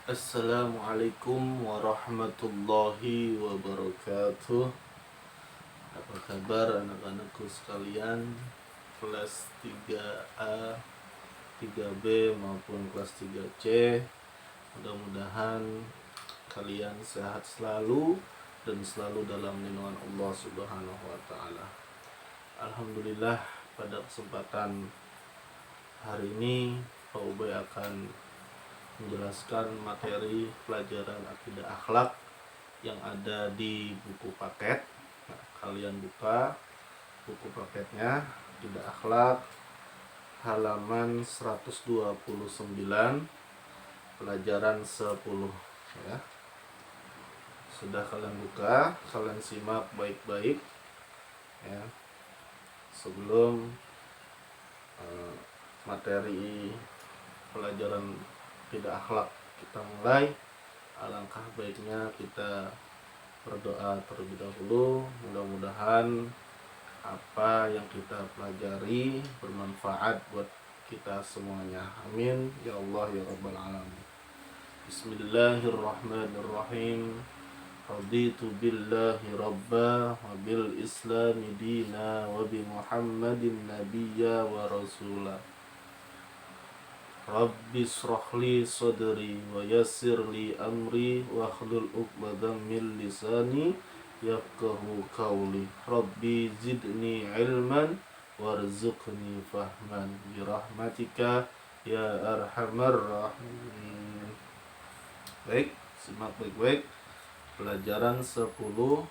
Assalamualaikum warahmatullahi wabarakatuh. Apa kabar anak-anakku sekalian, kelas 3A, 3B maupun kelas 3C. Mudah-mudahan kalian sehat selalu dan selalu dalam lindungan Allah Subhanahu wa taala. Alhamdulillah, pada kesempatan hari ini Pak Ubay akan menjelaskan materi pelajaran akidah akhlak yang ada di buku paket. Nah, kalian buka buku paketnya, akidah akhlak halaman 129, pelajaran 10 ya. Sudah kalian buka, kalian simak baik-baik ya. Sebelum materi pelajaran tidak akhlak kita mulai, alangkah baiknya kita berdoa terlebih dahulu. Mudah-mudahan apa yang kita pelajari bermanfaat buat kita semuanya. Amin ya Allah ya rabbal alamin. Bismillahirrahmanirrahim. Raditu billahi rabba wa bil islami dina wa bi muhammadin nabiyya wa rasula. Rabbi shrahli sadri wa yassirli amri wa hlul 'uqdatam min lisani yafqahu qawli. Rabbi zidni ilman warzuqni fahman bi rahmatika ya arhamar rahimin. Baik, simak baik-baik pelajaran 10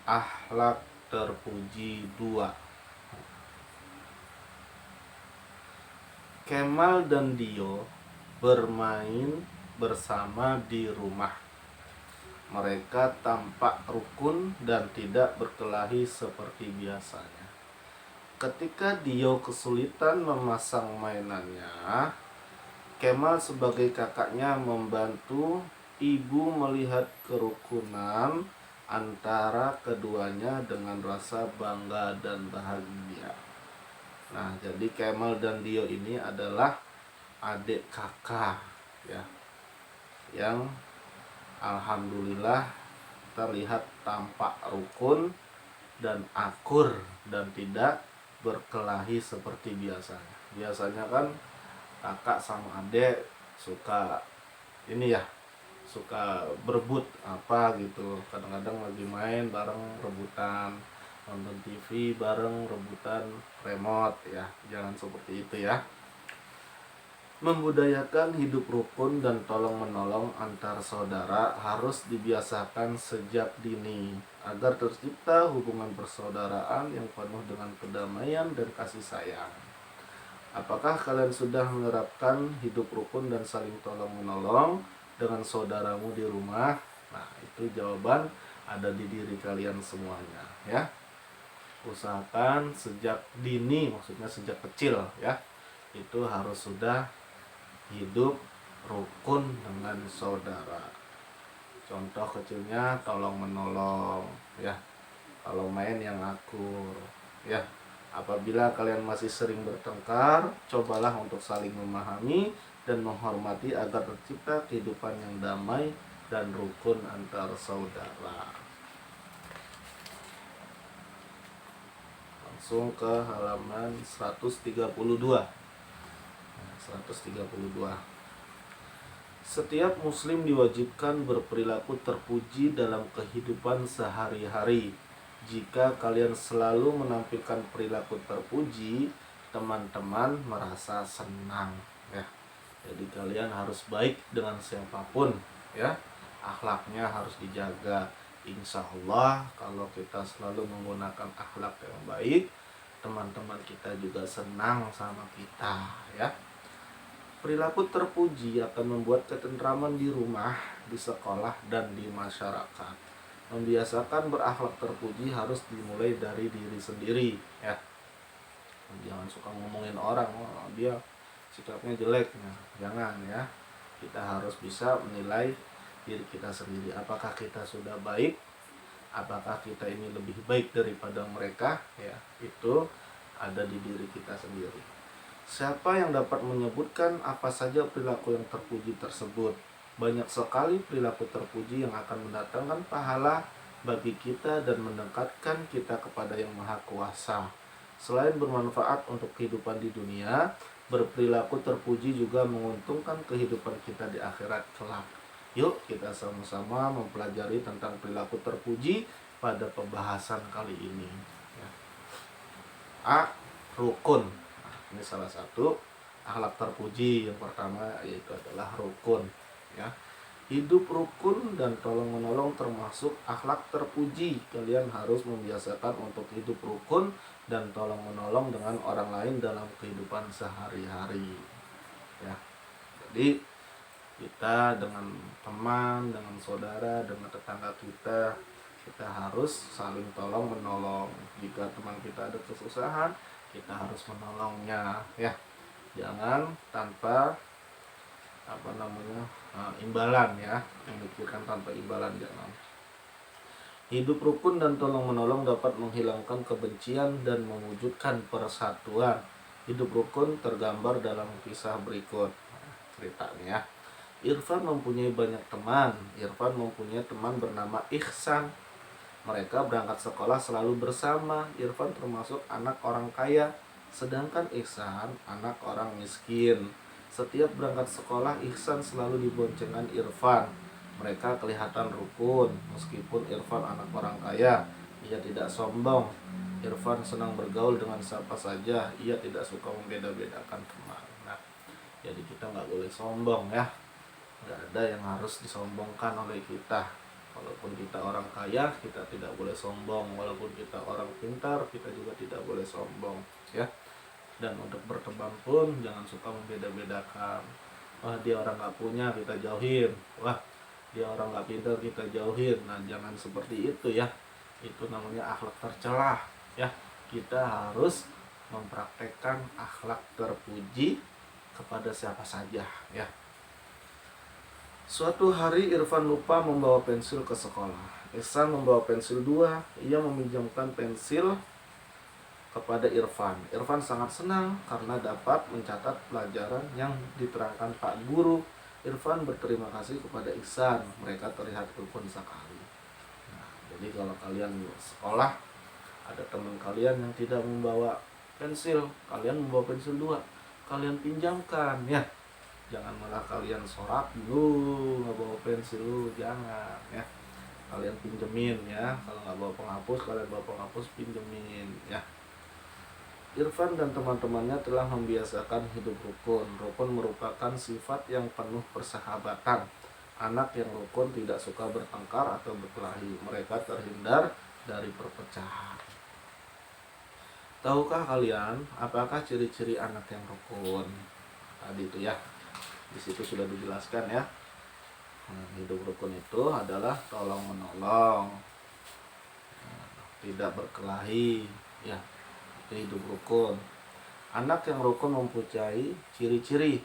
akhlak terpuji 2. Kemal dan Dio bermain bersama di rumah. Mereka tampak rukun dan tidak berkelahi seperti biasanya. Ketika Dio kesulitan memasang mainannya, Kemal sebagai kakaknya membantu ibu melihat kerukunan antara keduanya dengan rasa bangga dan bahagia. Nah, jadi Kemal dan Dio ini adalah adik kakak ya, yang alhamdulillah terlihat tampak rukun dan akur dan tidak berkelahi seperti biasanya. Biasanya kan kakak sama adik suka ini ya, suka berebut apa gitu. Kadang-kadang lagi main bareng rebutan, nonton TV bareng rebutan remote ya. Jangan seperti itu ya. Membudayakan hidup rukun dan tolong menolong antar saudara harus dibiasakan sejak dini agar tercipta hubungan persaudaraan yang penuh dengan kedamaian dan kasih sayang. Apakah kalian sudah menerapkan hidup rukun dan saling tolong menolong dengan saudaramu di rumah? Nah, itu jawaban ada di diri kalian semuanya ya. Usahakan sejak dini, maksudnya sejak kecil ya, itu harus sudah hidup rukun dengan saudara. Contoh kecilnya tolong menolong ya, kalau main yang akur ya. Apabila kalian masih sering bertengkar, cobalah untuk saling memahami dan menghormati agar tercipta kehidupan yang damai dan rukun antar saudara. Langsung ke halaman 132. 132. Setiap muslim diwajibkan berperilaku terpuji dalam kehidupan sehari-hari. Jika kalian selalu menampilkan perilaku terpuji, teman-teman merasa senang ya. Jadi kalian harus baik dengan siapapun ya. Akhlaknya harus dijaga. Insya Allah kalau kita selalu menggunakan akhlak yang baik, teman-teman kita juga senang sama kita ya. Perilaku terpuji akan membuat ketentraman di rumah, di sekolah, dan di masyarakat. Membiasakan berakhlak terpuji harus dimulai dari diri sendiri ya. Jangan suka ngomongin orang, oh, dia sikapnya jelek, nah, jangan ya. Kita harus bisa menilai diri kita sendiri. Apakah kita sudah baik? Apakah kita ini lebih baik daripada mereka? Ya, itu ada di diri kita sendiri. Siapa yang dapat menyebutkan apa saja perilaku yang terpuji tersebut? Banyak sekali perilaku terpuji yang akan mendatangkan pahala bagi kita dan mendekatkan kita kepada Yang Maha Kuasa. Selain bermanfaat untuk kehidupan di dunia, berperilaku terpuji juga menguntungkan kehidupan kita di akhirat kelak. Yuk kita sama-sama mempelajari tentang perilaku terpuji pada pembahasan kali ini. A. Rukun. Ini salah satu akhlak terpuji yang pertama, yaitu adalah rukun. Hidup rukun dan tolong menolong termasuk akhlak terpuji. Kalian harus membiasakan untuk hidup rukun dan tolong menolong dengan orang lain dalam kehidupan sehari-hari. Jadi kita dengan teman, dengan saudara, dengan tetangga kita harus saling tolong menolong. Jika teman kita ada kesusahan, kita harus menolongnya. Jangan tanpa imbalan, memikirkan tanpa imbalan, jangan. Hidup rukun dan tolong menolong dapat menghilangkan kebencian dan mewujudkan persatuan. Hidup rukun tergambar dalam kisah berikut. Ceritanya, Irfan mempunyai banyak teman. Irfan mempunyai teman bernama Ihsan. Mereka berangkat sekolah selalu bersama. Irfan termasuk anak orang kaya, sedangkan Ihsan anak orang miskin. Setiap berangkat sekolah, Ihsan selalu diboncengkan Irfan. Mereka kelihatan rukun. Meskipun Irfan anak orang kaya, ia tidak sombong. Irfan senang bergaul dengan siapa saja. Ia tidak suka membeda-bedakan teman. Jadi kita nggak boleh sombong, nggak ada yang harus disombongkan oleh kita. Walaupun kita orang kaya, kita tidak boleh sombong. Walaupun kita orang pintar, kita juga tidak boleh sombong, Dan untuk berteman pun jangan suka membeda-bedakan. Wah, dia orang nggak punya, kita jauhin. Wah, dia orang nggak pintar, kita jauhin. Nah, jangan seperti itu, Itu namanya akhlak tercelah, Kita harus mempraktekkan akhlak terpuji kepada siapa saja, Suatu hari Irfan lupa membawa pensil ke sekolah. Ihsan membawa pensil 2. Ia meminjamkan pensil kepada Irfan. Irfan sangat senang karena dapat mencatat pelajaran yang diterangkan Pak Guru. Irfan berterima kasih kepada Ihsan. Mereka terlihat rukun sekali. Jadi kalau kalian sekolah, ada teman kalian yang tidak membawa pensil, kalian membawa pensil 2, kalian pinjamkan, Jangan malah kalian sorak dulu, nggak bawa pensil dulu, jangan, Kalian pinjemin, Kalau nggak bawa penghapus, kalian bawa penghapus, pinjemin, Irfan dan teman-temannya telah membiasakan hidup rukun. Rukun merupakan sifat yang penuh persahabatan. Anak yang rukun tidak suka bertengkar atau berkelahi. Mereka terhindar dari perpecahan. Tahukah kalian apakah ciri-ciri anak yang rukun? Tadi itu, di situ sudah dijelaskan, hidup rukun itu adalah tolong menolong, tidak berkelahi, itu hidup rukun. Anak yang rukun mempunyai ciri-ciri.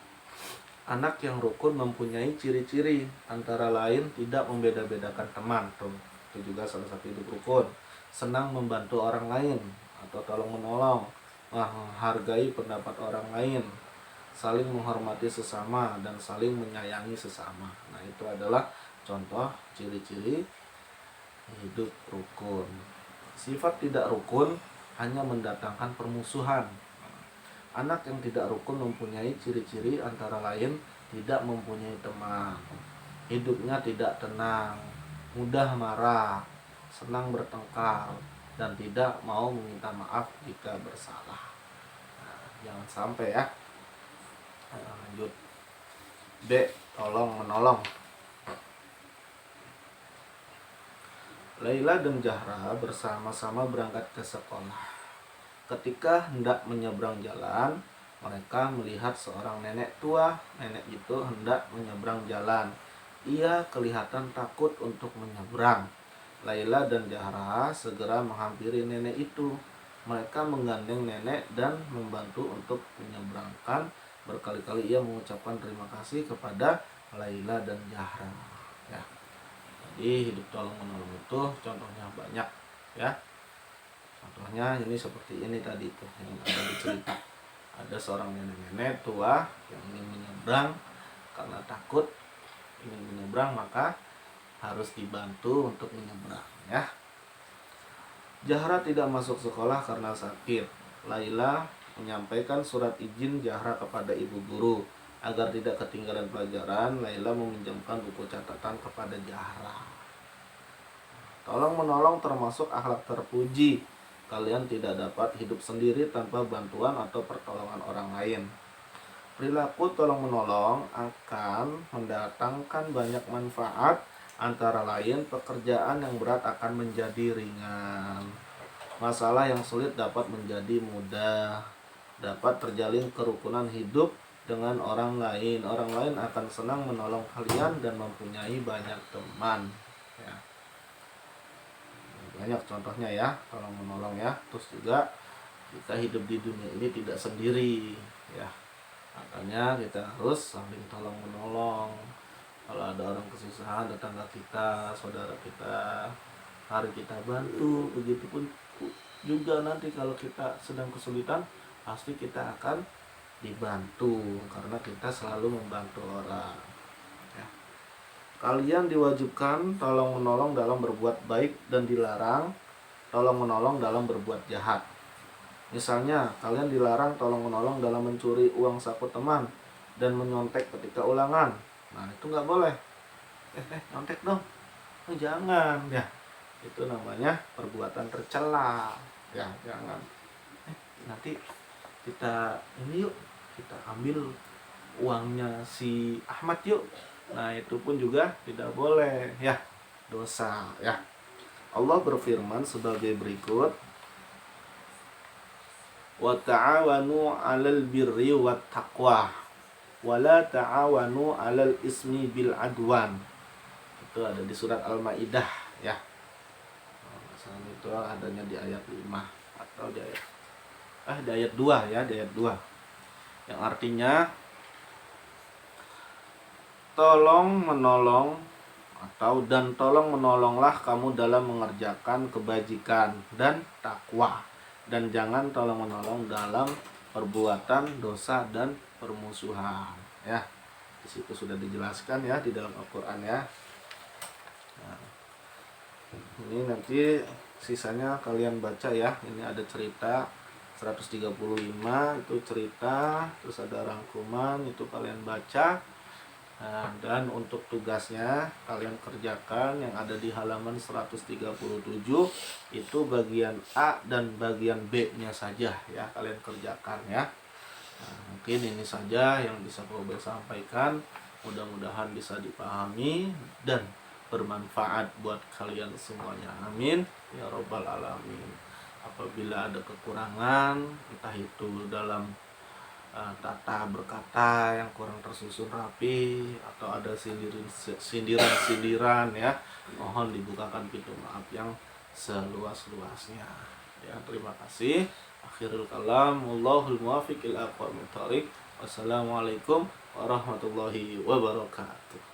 Anak yang rukun mempunyai ciri-ciri, antara lain tidak membeda-bedakan teman. Itu juga salah satu hidup rukun. Senang membantu orang lain atau tolong menolong, menghargai pendapat orang lain, saling menghormati sesama dan saling menyayangi sesama. Nah, itu adalah contoh ciri-ciri hidup rukun. Sifat tidak rukun hanya mendatangkan permusuhan. Anak yang tidak rukun mempunyai ciri-ciri antara lain tidak mempunyai teman, hidupnya tidak tenang, mudah marah, senang bertengkar, dan tidak mau meminta maaf jika bersalah. Jangan sampai, lanjut. B. Tolong menolong. Laila dan Zahra bersama-sama berangkat ke sekolah. Ketika hendak menyeberang jalan, mereka melihat seorang nenek tua. Nenek itu hendak menyeberang jalan. Ia kelihatan takut untuk menyeberang. Laila dan Zahra segera menghampiri nenek itu. Mereka menggandeng nenek dan membantu untuk menyeberangkan. Berkali-kali ia mengucapkan terima kasih kepada Laila dan Zahra. Jadi hidup tolong menolong itu contohnya banyak, Contohnya ini seperti ini tadi itu yang ada di cerita. Ada seorang nenek-nenek tua yang ingin menyeberang karena takut, ingin menyeberang maka harus dibantu untuk menyeberang ya. Zahra tidak masuk sekolah karena sakit. Laila menyampaikan surat izin Zahra kepada ibu guru. Agar tidak ketinggalan pelajaran, Laila meminjamkan buku catatan kepada Zahra. Tolong menolong termasuk akhlak terpuji. Kalian tidak dapat hidup sendiri tanpa bantuan atau pertolongan orang lain. Perilaku tolong menolong akan mendatangkan banyak manfaat, antara lain pekerjaan yang berat akan menjadi ringan. Masalah yang sulit dapat menjadi mudah. Dapat terjalin kerukunan hidup dengan orang lain. Orang lain akan senang menolong kalian dan mempunyai banyak teman ya. Banyak contohnya ya, tolong menolong ya. Terus juga kita hidup di dunia ini tidak sendiri ya. Makanya kita harus saling tolong menolong. Kalau ada orang kesusahan, tetangga kita, saudara kita, mari kita bantu. Begitupun juga nanti kalau kita sedang kesulitan, pasti kita akan dibantu karena kita selalu membantu orang ya. Kalian diwajibkan tolong menolong dalam berbuat baik dan dilarang tolong menolong dalam berbuat jahat. Misalnya, kalian dilarang tolong menolong dalam mencuri uang saku teman dan menyontek ketika ulangan. Nah, itu nggak boleh. Nyontek dong. Oh, jangan ya. Itu namanya perbuatan tercela. Ya, jangan. Nanti kita ini yuk, kita ambil uangnya si Ahmad yuk. Nah, itu pun juga tidak boleh ya. Dosa ya. Allah berfirman sebagai berikut. Wa ta'awanu 'alal birri wat taqwa wa la ta'awanu 'alal ismi bil adwan. Itu ada di surat Al-Maidah ya. Masalah itu adanya di ayat 5 atau di ayat 2 ya, di ayat 2. Yang artinya tolong menolong dan tolong menolonglah kamu dalam mengerjakan kebajikan dan takwa, dan jangan tolong menolong dalam perbuatan dosa dan permusuhan ya. Di situ sudah dijelaskan ya di dalam Al-Qur'an ya. Nah, ini nanti sisanya kalian baca ya. Ini ada cerita 135 itu cerita, terus ada rangkuman itu kalian baca. Nah, dan untuk tugasnya kalian kerjakan yang ada di halaman 137 itu bagian A dan bagian B-nya saja ya, kalian kerjakan ya. Nah, mungkin ini saja yang bisa Bobe sampaikan. Mudah-mudahan bisa dipahami dan bermanfaat buat kalian semuanya. Amin ya robbal alamin. Apabila ada kekurangan, entah itu dalam tata berkata yang kurang tersusun rapi atau ada sindiran-sindiran ya, mohon dibukakan pintu maaf yang seluas-luasnya ya. Terima kasih. Akhirul kalam, wallahul muwaffiq ila aqwamit thoriq. Wassalamualaikum warahmatullahi wabarakatuh.